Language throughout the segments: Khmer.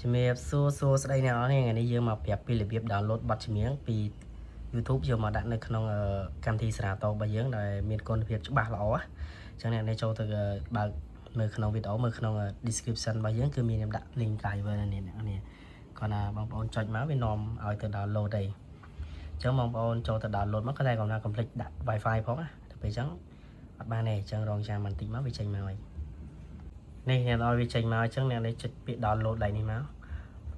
ជំរាបសួរស្ដីអ្នកនរនេះថ្ងៃនេះយើងមកប្រាប់ពីរបៀប download បទចម្រៀងពី YouTube យកមកដាក់នៅក្នុងកម្មវិធីស្រាតរបស់យើងដែលមានគុណភាពច្បាស់ល្អអញ្ចឹងអ្នកនេះចូលទៅបើកមើលក្នុងវីដេអូមើលក្នុង description របស់យើងគឺមានខ្ញុំដាក់ link driver នេះអ្នកនរនេះគាត់ណាបងប្អូនចុចមកវានាំឲ្យទៅ download ទេអញ្ចឹងបងប្អូនចូលទៅ download មកក៏តែគាត់ណា complete ដាក់ Wi-Fi ផងណាទៅពេលអញ្ចឹងអត់បានទេអញ្ចឹងរងចាំបន្តិចមកវាចេញមកហើយនេះអ្នកឲ្យវាចេញមកអញ្ចឹងអ្នកនេះចុចពាក្យ download ឡើងនេះមក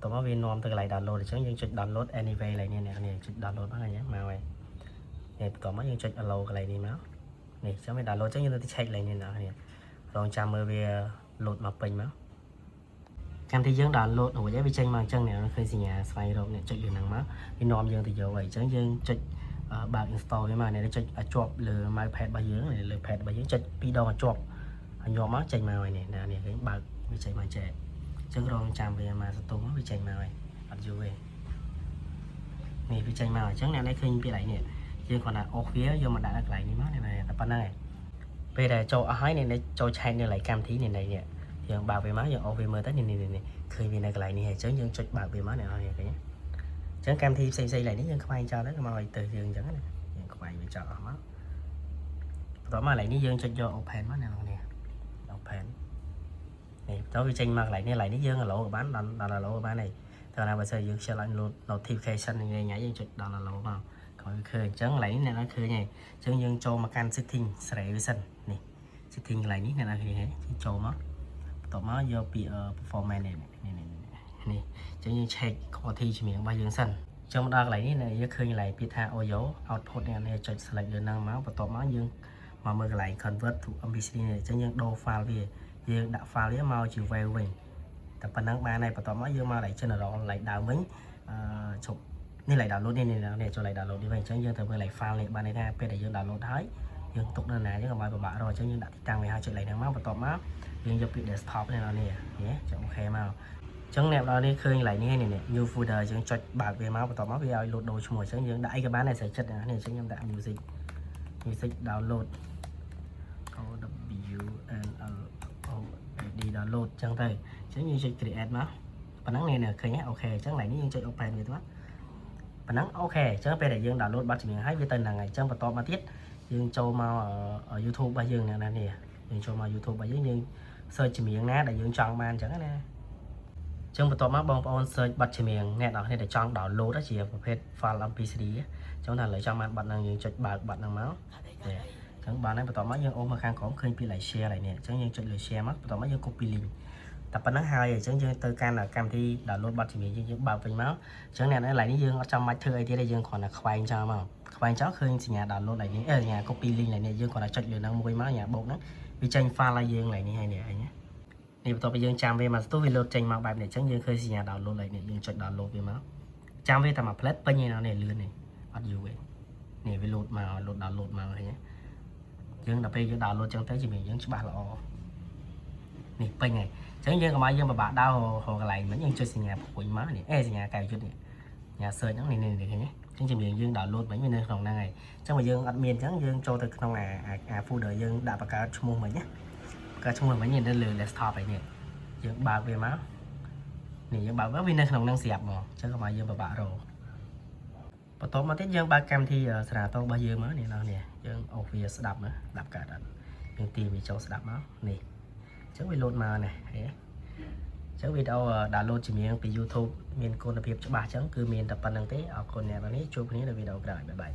តោះមកវានាំទៅកន្លែង download អញ្ចឹងយើងចុច download anyway ឡើងនេះអ្នកនេះចុច download មកហើយមកហើយនេះបន្ទាប់មកយើងចុច allow កន្លែងនេះមកនេះអញ្ចឹងវា download អញ្ចឹងយើងទៅ check ឡើងនេះអ្នកនេះរងចាំមើលវា load មកពេញមកកម្មវិធីយើង download រួចហើយវាចេញមកអញ្ចឹងអ្នកឃើញសញ្ញាស្វែងរកអ្នកចុចលើហ្នឹងមកវានាំយើងទៅយកហើយអញ្ចឹងយើងចុចបើក install វាមកអ្នកចុចឲ្យជាប់លើ mouse pad របស់យើងលើ pad របស់យើងចុច2ដងឲ្យជាប់ឲ្យញាប់មកចេញមកហើយនេះណានេះឃើញបើកវាចេញមកចេះអញ្ចឹងរងចាំវាមកសន្ទុះមកវាចេញមកហើយអត់យូរទេនេះវាចេញមកអញ្ចឹងអ្នកនេះឃើញពីកន្លែងនេះយើងគ្រាន់តែអស់វាយកមកដាក់កន្លែងនេះមកនេះតែប៉ុណ្្នឹងឯងពេលដែលចូលអស់ហើយនេះចូលឆែកនៅកន្លែងកម្មវិធីនេះយើងបើកវាមកយើងអស់វាមើលទៅនេះឃើញវានៅកន្លែងនេះហើយអញ្ចឹងយើងចុចបើកវាមកអ្នកនរនេះឃើញអញ្ចឹងកម្មវិធីផ្សេងៗឡើងនេះយើងខ្វែងចោលទៅមកឲ្យទៅយើងអញ្ចឹងណាយើងខ្វែងវាចោលអស់មកបន្ទាប់មកកន្លែងនេះយើងចុចយក open មកអ្នកនរនេះ open នេះទៅវាចេញមកកន្លែងនេះយើង allow ក៏បានដល់ allow ក៏បានហើយតែណាបើសិនយើងខ្ជិលឲ្យ notification ញ៉ៃយើងចុចដល់ allow មកក៏វាឃើញអញ្ចឹងកន្លែងនេះអ្នកនរឃើញហើយអញ្ចឹងយើងចូលមកកាន់ setting សេរីវាសិននេះ setting កន្លែងនេះអ្នកនរឃើញហើយចូលមកបន្ទាប់មកយកពី performance នេះអញ្ចឹងយើង check quality ចម្រៀងរបស់យើងសិនចុះមកដល់កន្លែងនេះយើងឃើញកន្លែងពាក្យថា audio output នេះចុច select លើហ្នឹងមកបន្ទាប់មកយើងមកមើលកន្លែង convert to mp3 នេះអញ្ចឹងយើងដូរ file វាយើងដាក់ file វាមកជា wave វិញតែប៉ុណ្ណឹងបានហើយបន្ទាប់មកយើងមកកន្លែង general កន្លែងដើមវិញជប់នេះកន្លែង download នេះចូលកន្លែង download នេះវិញអញ្ចឹងយើងត្រូវមើលកន្លែង file នេះបានន័យថាពេលដែលយើង download ហើយយើងទុកនៅណាយើងកុំឲ្យពិបាករកអញ្ចឹងយើងដាក់ទីតាំងវាហើយចុចកន្លែងហ្នឹងមកបន្ទាប់មកយើងយកពី desktop នេះចុច OK មកអញ្ចឹងអ្នកនរនេះឃើញកន្លែងនេះ new folder យើងចុចបើកវាមកបន្ទាប់មកវាឲ្យ load ដូរឈ្មោះអញ្ចឹងយើងដាក់អីក៏បានដែរស្រីចិត្តនេះអញ្ចឹងខ្ញុំដាក់ music download download អញ្ចឹងទៅអញ្ចឹងយើងចុច create មកប៉ុណ្ណឹងនេះឃើញអូខេអញ្ចឹងកន្លែងនេះយើងចុច open វាទៅមកប៉ុណ្ណឹងអូខេអញ្ចឹងពេលដែលយើង download បទចម្រៀងហើយវាទៅហ្នឹងហើយអញ្ចឹងបន្តមកទៀតយើងចូលមក YouTube របស់យើងនេះយើងចូលមក YouTube របស់យើង search ចម្រៀងណាដែលយើងចង់បានអញ្ចឹងណាអញ្ចឹងបន្ទាប់មកបងប្អូន search បទចម្រៀងអ្នកនរគ្នាដែលចង់ download ជាប្រភេទ file mp3 អញ្ចឹងថាឥឡូវចង់បានបទហ្នឹងយើងចុចបើកបទហ្នឹងមកអញ្ចឹងបានហើយបន្ទាប់មកយើងអូសមកខាងក្រោមឃើញពី like share ឡើយនេះអញ្ចឹងយើងចុចលើ share មកបន្ទាប់មកយើង copy link តែប៉ុណ្្នឹងហើយអញ្ចឹងយើងទៅកាន់កម្មវិធី download បទចម្រៀងយើងបើកវិញមកអញ្ចឹងអ្នកឡើយនេះយើងអត់ចាំបាច់ធ្វើអីទៀតទេយើងគ្រាន់តែខ្វែងចោលមកខ្វែងចោលឃើញសញ្ញា download ឡើយនេះសញ្ញា copy link ឡើយនេះយើងគ្រាន់តែចុចលើហ្នឹងមួយមកញ៉ាបោកហ្នឹងវាចេញ file ឲ្យយើងឡើយនេះហើយនេះនេះបន្ទាប់ពីយើងចាំវាមកស្ទុះវា load ចេញមកបែបនេះអញ្ចឹងយើងឃើញសញ្ញា download ឡើយនេះយើងចុច download វាមកចាំវាតែមួយផ្លែតពេញឯណានេះលឿននេះអត់យូរទេនេះវា load មក download មកឃើញទេយើងដល់ពេលយើង download ចឹងទៅជំនាញយើងច្បាស់ល្អនេះពេញហើយអញ្ចឹងយើងកុំឲ្យយើងពិបាកដើររកកន្លែងមិញយើងចុចសញ្ញាព្រួយមកនេះសញ្ញាកែវយុទ្ធនេះសញ្ញា search ហ្នឹងនេះឃើញទេអញ្ចឹងជំនាញយើង download វិញវានៅក្នុងហ្នឹងហើយអញ្ចឹងបើយើងអត់មានអញ្ចឹងយើងចូលទៅក្នុងអា folder យើងដាក់បង្កើតឈ្មោះមិញណាបង្កើតឈ្មោះមិញនៅលើ desktop ហើយនេះយើងបើកវាមកនេះយើងបើកវានៅក្នុងហ្នឹងស្រាប់ហ្មងអញ្ចឹងកុំឲ្យយើងពិបាករកបន្ទាប់មកទៀតយើងបើកកម្មវិធីស្រាតងរបស់យើងមកនេះយើងអូសវាស្ដាប់មើលស្ដាប់កើតអត់យើងទាញវាចូលស្ដាប់មកនេះអញ្ចឹងវា load មកនេះឃើញទេអញ្ចឹងវីដេអូ download ចម្រៀងពី YouTube មានគុណភាពច្បាស់អញ្ចឹងគឺមានតែប៉ុណ្្នឹងទេអរគុណអ្នកនរនេះជួបគ្នានៅវីដេអូក្រោយបាយបាយ